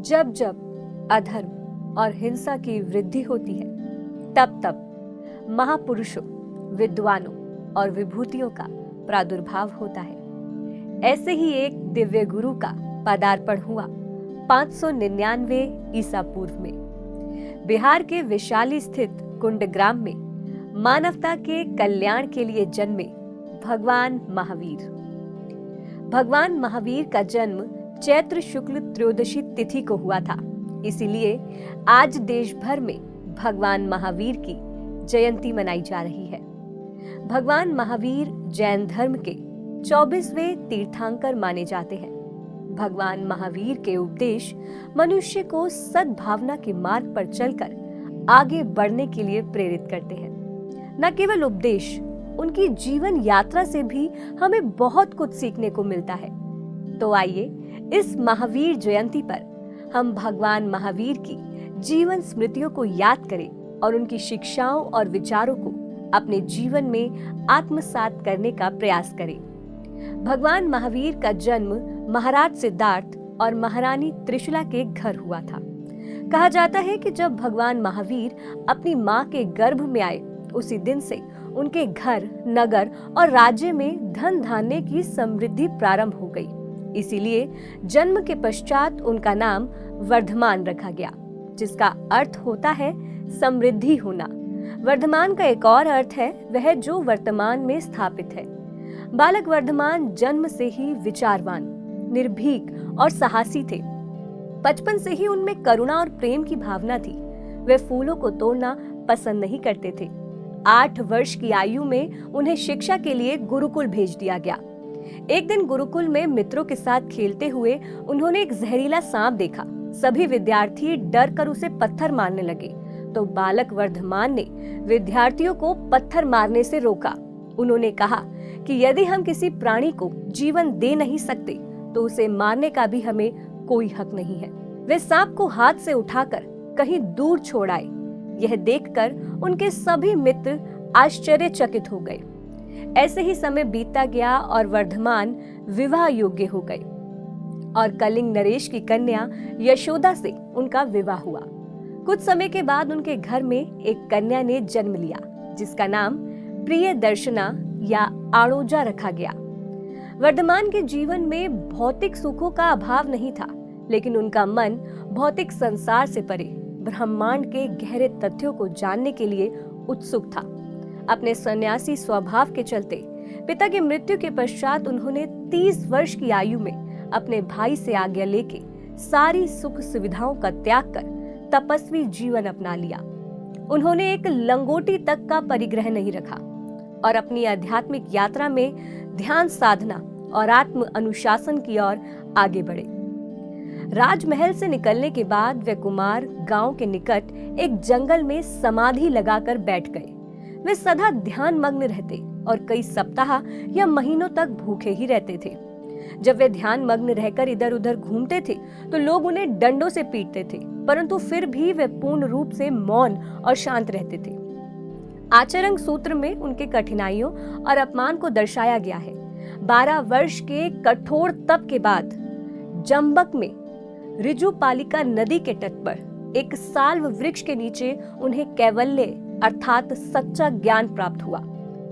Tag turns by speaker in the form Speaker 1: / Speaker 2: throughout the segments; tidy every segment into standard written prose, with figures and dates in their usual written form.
Speaker 1: जब जब अधर्म और हिंसा की वृद्धि होती है, तब तब महापुरुषों, विद्वानों और विभूतियों का प्रादुर्भाव होता है। ऐसे ही एक दिव्य गुरु का पदार्पण हुआ 599 ईसा पूर्व में बिहार के विशाली स्थित कुंडग्राम में मानवता के कल्याण के लिए जन्मे भगवान महावीर। भगवान महावीर का जन्म चैत्र शुक्ल त्रयोदशी तिथि को हुआ था। इसीलिए आज देश भर में भगवान महावीर की जयंती मनाई जा रही है। भगवान महावीर जैन धर्म के 24वें तीर्थंकर माने जाते हैं। भगवान महावीर के उपदेश मनुष्य को सद्भावना के मार्ग पर चलकर आगे बढ़ने के लिए प्रेरित करते हैं। न केवल उपदेश, उनकी जीवन यात्रा से भी हमें बहुत कुछ सीखने को मिलता है। तो आइए इस महावीर जयंती पर हम भगवान महावीर की जीवन स्मृतियों को याद करें और उनकी शिक्षाओं और विचारों को अपने जीवन में आत्मसात करने का प्रयास करें। भगवान महावीर का जन्म महाराज सिद्धार्थ और महारानी त्रिशूला के घर हुआ था। कहा जाता है कि जब भगवान महावीर अपनी मां के गर्भ में आए, उसी दिन से उनके घर, नगर और राज्य में धन धान्य की समृद्धि प्रारंभ हो गई। इसीलिए जन्म के पश्चात उनका नाम वर्धमान रखा गया, जिसका अर्थ होता है समृद्धि होना। वर्धमान का एक और अर्थ है वह जो वर्तमान में स्थापित है। बालक वर्धमान जन्म से ही विचारवान, निर्भीक और साहसी थे। बचपन से ही उनमें करुणा और प्रेम की भावना थी। वे फूलों को तोड़ना पसंद नहीं करते थे। 8 वर्ष की आयु में उन्हें शिक्षा के लिए गुरुकुल भेज दिया गया। एक दिन गुरुकुल में मित्रों के साथ खेलते हुए उन्होंने एक जहरीला सांप देखा। सभी विद्यार्थी डर कर उसे पत्थर मारने लगे, तो बालक वर्धमान ने विद्यार्थियों को पत्थर मारने से रोका। उन्होंने कहा कि यदि हम किसी प्राणी को जीवन दे नहीं सकते, तो उसे मारने का भी हमें कोई हक नहीं है। वे सांप को हाथ से उठाकर कहीं दूर छोड़ आए। यह देखकर उनके सभी मित्र आश्चर्यचकित हो गए। ऐसे ही समय बीतता गया और वर्धमान विवाह योग्य हो गए और कलिंग नरेश की कन्या यशोदा से उनका विवाह हुआ। कुछ समय के बाद उनके घर में एक कन्या ने जन्म लिया, जिसका नाम प्रिय दर्शना या आड़ोजा रखा गया। वर्धमान के जीवन में भौतिक सुखों का अभाव नहीं था, लेकिन उनका मन भौतिक संसार से परे ब्रह्मांड के गहरे तथ्यों को जानने के लिए उत्सुक था। अपने सन्यासी स्वभाव के चलते पिता की मृत्यु के पश्चात उन्होंने 30 वर्ष की आयु में अपने भाई से आज्ञा लेके सारी सुख सुविधाओं का त्याग कर तपस्वी जीवन अपना लिया। उन्होंने एक लंगोटी तक का परिग्रह नहीं रखा और अपनी आध्यात्मिक यात्रा में ध्यान साधना और आत्म अनुशासन की ओर आगे बढ़े। राजमहल से निकलने के बाद वे कुमार गांव के निकट एक जंगल में समाधि लगाकर बैठ गए। वे सदा ध्यान मग्न रहते और कई सप्ताह या महीनों तक भूखे ही रहते थे। जब वे ध्यान मग्न रहकर इधर उधर घूमते थे, तो लोग उन्हें डंडों से पीटते थे, परंतु फिर भी वे पूर्ण रूप से मौन और शांत रहते थे। आचरण सूत्र में उनके कठिनाइयों और अपमान को दर्शाया गया है। 12 वर्ष के कठोर तप के बाद जंबक में ऋजुपालिका नदी के तट पर एक साल्व वृक्ष के नीचे उन्हें कैवल्य अर्थात सच्चा ज्ञान प्राप्त हुआ।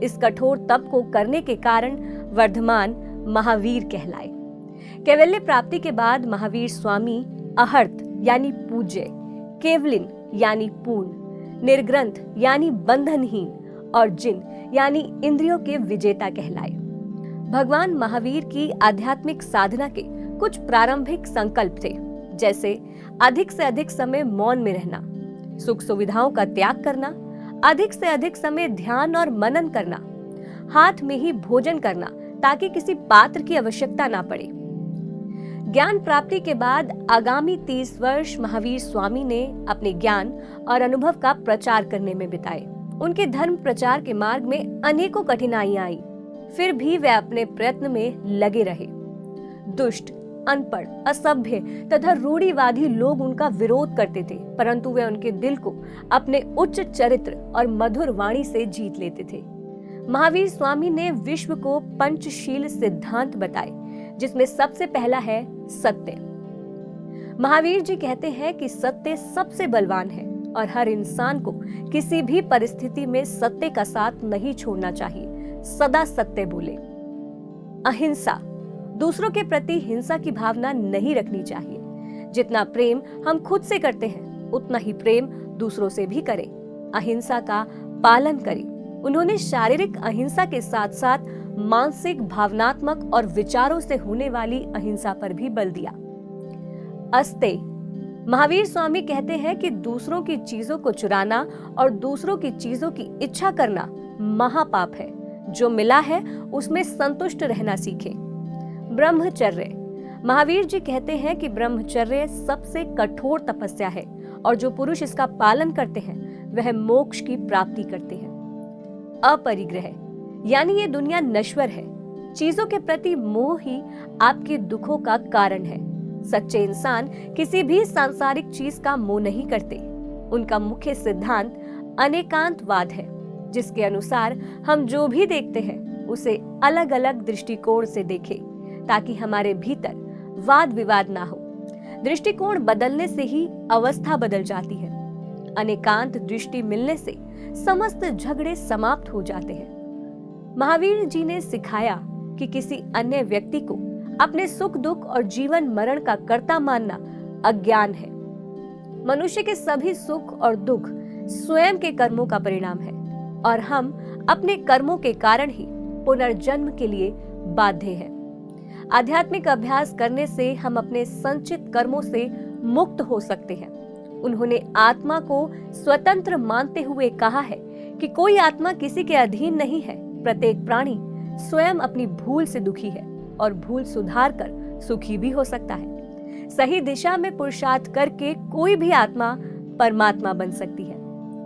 Speaker 1: इस कठोर तप को करने के कारण वर्धमान महावीर कहलाए। कैवल्य प्राप्ति के बाद महावीर स्वामी अहर्त यानी पूज्य, केवलिन यानी पूर्ण, निर्ग्रंथ यानी बंधनहीन और जिन यानी इंद्रियों के विजेता कहलाए। भगवान महावीर की आध्यात्मिक साधना के कुछ प्रारंभिक संकल्प थे, जैसे अधिक से अधिक समय मौन में रहना, सुख सुविधाओं का त्याग करना, अधिक से अधिक समय ध्यान और मनन करना, हाथ में ही भोजन करना ताकि किसी पात्र की आवश्यकता ना पड़े। ज्ञान प्राप्ति के बाद आगामी 30 वर्ष महावीर स्वामी ने अपने ज्ञान और अनुभव का प्रचार करने में बिताए। उनके धर्म प्रचार के मार्ग में अनेकों कठिनाइयां आई, फिर भी वे अपने प्रयत्न में लगे रहे। दुष्ट, अनपढ़, असभ्य तथा रूढ़िवादी लोग उनका विरोध करते थे, परंतु वे उनके दिल को अपने उच्च चरित्र और मधुर वाणी से जीत लेते थे। महावीर स्वामी ने विश्व को पंचशील सिद्धांत बताए, जिसमें सबसे पहला है सत्य। महावीर जी कहते हैं कि सत्य सबसे बलवान है और हर इंसान को किसी भी परिस्थिति में सत्य का साथ नहीं छोड़ना चाहिए। सदा सत्य बोले। अहिंसा, दूसरों के प्रति हिंसा की भावना नहीं रखनी चाहिए। जितना प्रेम हम खुद से करते हैं उतना ही प्रेम दूसरों से भी करें। अहिंसा का पालन करें। उन्होंने शारीरिक अहिंसा के साथ साथ मानसिक, भावनात्मक और विचारों से होने वाली अहिंसा पर भी बल दिया। अस्तेय, महावीर स्वामी कहते हैं कि दूसरों की चीजों को चुराना और दूसरों की चीजों की इच्छा करना महापाप है। जो मिला है उसमें संतुष्ट रहना सीखें। ब्रह्मचर्य, महावीर जी कहते हैं कि ब्रह्मचर्य सबसे कठोर तपस्या है और जो पुरुष इसका पालन करते हैं वह मोक्ष की प्राप्ति करते हैं। अपरिग्रह, यानी ये दुनिया नश्वर है। चीजों के प्रति मोह ही आपके दुखों का कारण है। सच्चे इंसान किसी भी सांसारिक चीज का मोह नहीं करते। उनका मुख्य सिद्धांत अनेकांतवाद है, जिसके अनुसार हम जो भी देखते हैं उसे अलग अलग दृष्टिकोण से देखें ताकि हमारे भीतर वाद विवाद ना हो। दृष्टिकोण बदलने से ही अवस्था बदल जाती है। अनेकांत दृष्टि मिलने से समस्त झगड़े समाप्त हो जाते हैं। महावीर जी ने सिखाया कि किसी अन्य व्यक्ति को अपने सुख दुख और जीवन मरण का कर्ता मानना अज्ञान है। मनुष्य के सभी सुख और दुख स्वयं के कर्मों का परिणाम है और हम अपने कर्मों के कारण ही पुनर्जन्म के लिए बाध्य हैं। आध्यात्मिक अभ्यास करने से हम अपने संचित कर्मों से मुक्त हो सकते हैं। उन्होंने आत्मा को स्वतंत्र मानते हुए कहा है कि कोई आत्मा किसी के अधीन नहीं है। प्रत्येक प्राणी स्वयं अपनी भूल से दुखी है और भूल सुधार कर सुखी भी हो सकता है। सही दिशा में पुरुषार्थ करके कोई भी आत्मा परमात्मा बन सकती है।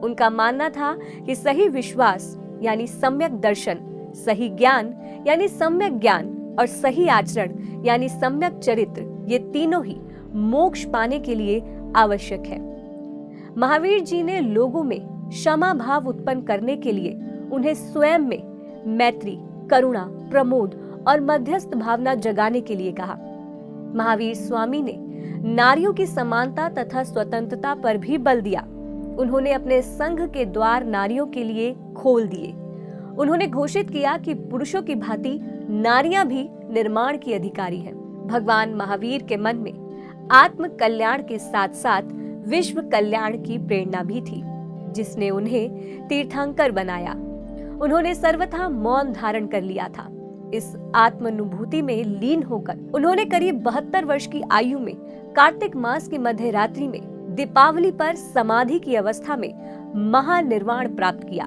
Speaker 1: उनका मानना था कि सही विश्वास यानी सम्यक दर्शन, सही ज्ञान यानी सम्यक ज्ञान और सही आचरण यानी सम्यक चरित्र, ये तीनों ही मोक्ष पाने के लिए आवश्यक है। महावीर जी ने लोगों में क्षमा भाव उत्पन्न करने के लिए उन्हें स्वयं में मैत्री, करुणा, प्रमोद और मध्यस्थ भावना जगाने के लिए कहा। महावीर स्वामी ने नारियों की समानता तथा स्वतंत्रता पर भी बल दिया। उन्होंने अपने संघ के द्वार नारियों के लिए खोल दिए। उन्होंने घोषित किया कि पुरुषों की भांति नारियां भी निर्माण की अधिकारी हैं। भगवान महावीर के मन में आत्म कल्याण के साथ साथ विश्व कल्याण की प्रेरणा भी थी, जिसने उन्हें तीर्थंकर बनाया। उन्होंने सर्वथा मौन धारण कर लिया था। इस आत्मानुभूति में लीन होकर उन्होंने करीब 72 वर्ष की आयु में कार्तिक मास की मध्य रात्रि में दीपावली पर समाधि की अवस्था में महानिर्वाण प्राप्त किया।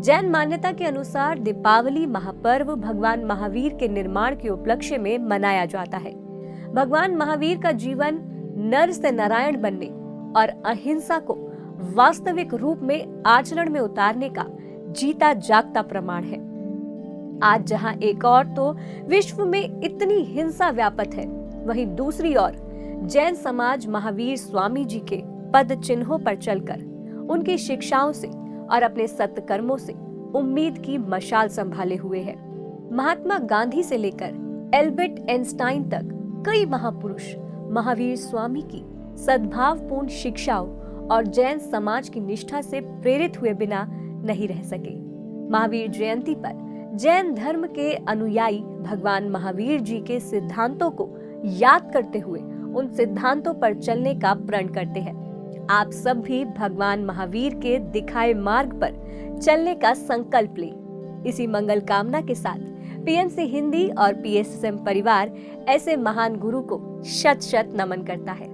Speaker 1: जैन मान्यता के अनुसार दीपावली महापर्व भगवान महावीर के निर्माण के उपलक्ष्य में मनाया जाता है। भगवान महावीर का जीवन नर से नारायण बनने और अहिंसा को वास्तविक रूप में आचरण में उतारने का जीता जागता प्रमाण है। आज जहां एक और तो विश्व में इतनी हिंसा व्याप्त है, वहीं दूसरी ओर जैन समाज महावीर स्वामी जी के पद चिन्हों पर चलकर उनकी शिक्षाओं से और अपने सत्कर्मों से उम्मीद की मशाल संभाले हुए है। महात्मा गांधी से लेकर एल्बर्ट आइंस्टाइन तक कई महापुरुष महावीर स्वामी की सद्भावपूर्ण शिक्षाओं और जैन समाज की निष्ठा से प्रेरित हुए बिना नहीं रह सके। महावीर जयंती पर जैन धर्म के अनुयायी भगवान महावीर जी के सिद्धांतों को याद करते हुए उन सिद्धांतों पर चलने का प्रण करते हैं। आप सब भी भगवान महावीर के दिखाए मार्ग पर चलने का संकल्प लें। इसी मंगल कामना के साथ पीएनसी हिंदी और पीएसएसएम परिवार ऐसे महान गुरु को शत शत नमन करता है।